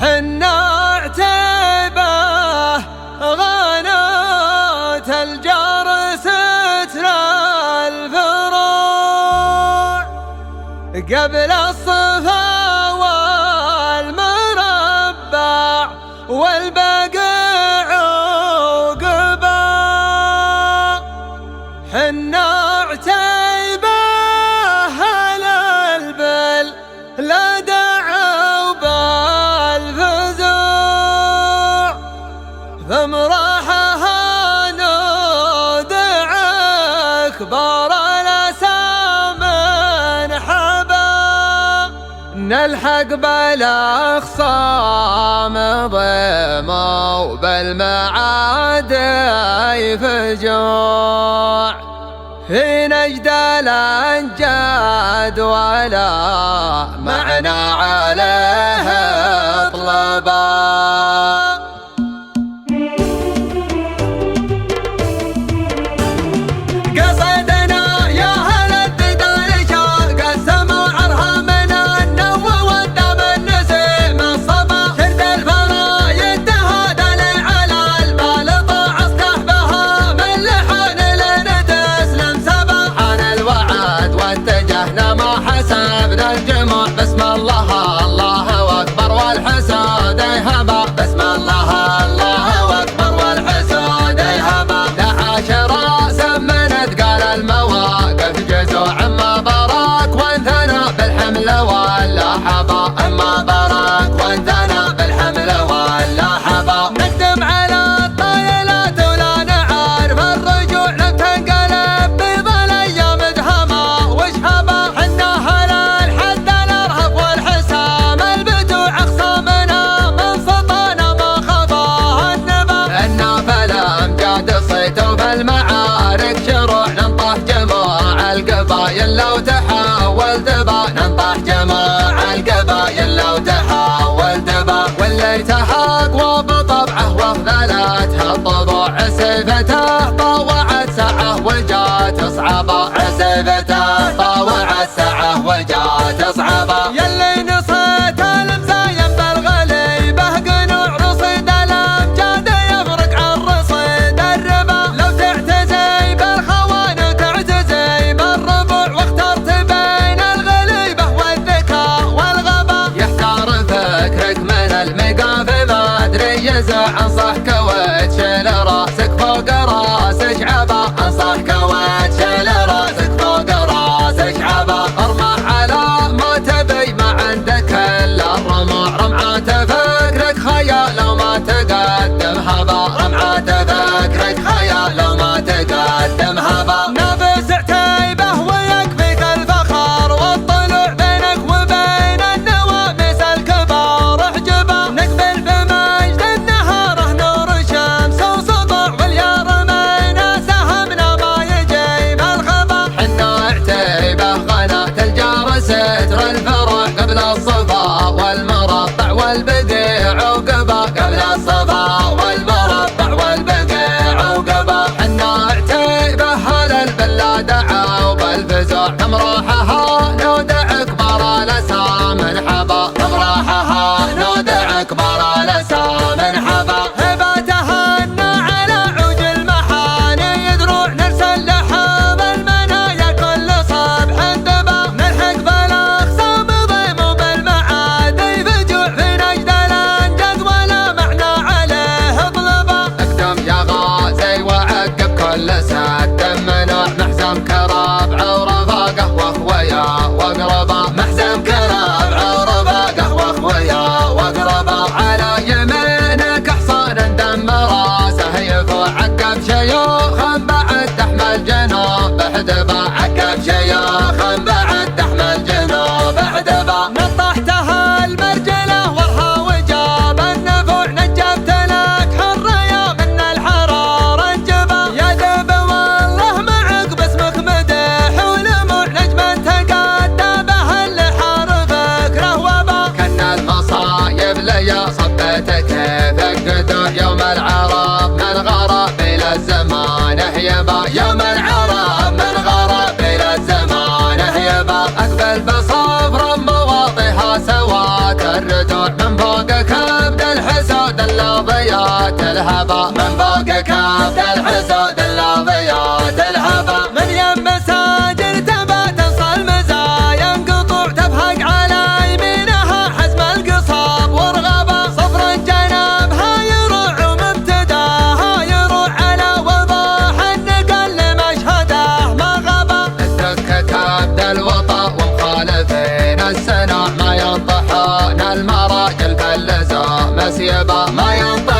حنا عتيبة غنت الجار ستر الفروع قبل الصفا والمربع والبقع عقبا. حنا عتيبة أهل البل لا دعوا بالفزوع فمراحها نودع أكبر الأسامن حبا. نلحق بالأخصام ضيما وبالمعادي فجوع في نجد الأنجاد ولا معنا عليه طلبا. الجموع بسم الله الله أكبر والحسود يهبا. بسم الله الله أكبر والحسود يهبا. 11 سمنت قال المواقف جزوع ما براك وانثنى بالحمل ولا حبا. اما براك وانثنى بالحمل ولا حبا. نقدم على الطايلات ولا نعرف الرجوع لم تنقلب بيض الايام دهما وشهبا. المعارك شروع ننطح جماع القبايل لو تحاول دبا. ننطح جماع القبايل لو تحاول دبا. وليتها اقوى بطبعه وخذلتها الطبوع. سيفته طوعت سعه وجات صعبه. سيفته طوعت سعه وجات صعبه. يلي نصيت المزايم بالغليبه قنوع رصيد الامجاد يفرق عن رصيد الربا. انصحك وتشيل راسك فوق راسك عبا. انصحك وتشيل راسك فوق راسك عبا. ارمح على ما تبي ما عندك الا الرموع. رمعات فكرك خيال لو ما تقدم هبا. رمعات فكرك خيال لو ما تقدم هبا. نافس عتيبة ويكفيك الفخر والطلوع بينك وبين النواميس الكبار حجبا. نقبل بمجد ستر الفروع قبل الصفا والمربع والبقيع عقبا. قبل الصفا والمربع والبقيع عقبا. حنا عتيبة أهل البل لا دعوا بالفزوع فمراحها نودع كبار الأسامن حبا. فمراحها نودع كبار الأسامن حبا. هباتها على عوج المحاني يدروع نرسل لحام المنايا كل صبح دبا. نلحق بالأخصام ضيم وبالمعادي فجوع في نجد الأنجد ولا معنى عليه طلبا. اقدم يا غازي وعقب كل سد منوع. محزم كرابع ورفاقه واخويا واقربا. محزم كرابع ورفاقه واخويا واقربا. على يمينك حصان دم راسه يفوع. عقب شيوخ بعد تحمل جنوب حدبا. عقب شيوخ بعد تحمل جنوب حدبا. نطحتها المرجله ورها وجاب النفوع. نجبت لك حريه من الحراره انجبا. يا دب والله معك باسمك مدح ولموع. نجما تقدى به اللي حاربك رهوبا. كنا المصايب ليا صبتك كيفك قدوع. يوم العرب من غرب الى الزمان هيبا. يوم العرب من غرب الى الزمان هيبا. اقبل بصبر مواطيها سوات الردوع من فوقك اللوضيات الهبا من فوق كافة الحسود اللوضيات الهبا من يم مساجد تبى تصل مزايا انقطوع تفهق على يمينها حزم القصاب ورغبا صفر جنابها يروع ومبتداها يروع على وضاح النقل لمشهده ما غبا الدكة تبدا الوطا ومخالفين السنة ما ينطحون المراجل فلزوا مسيبا ما ينطحون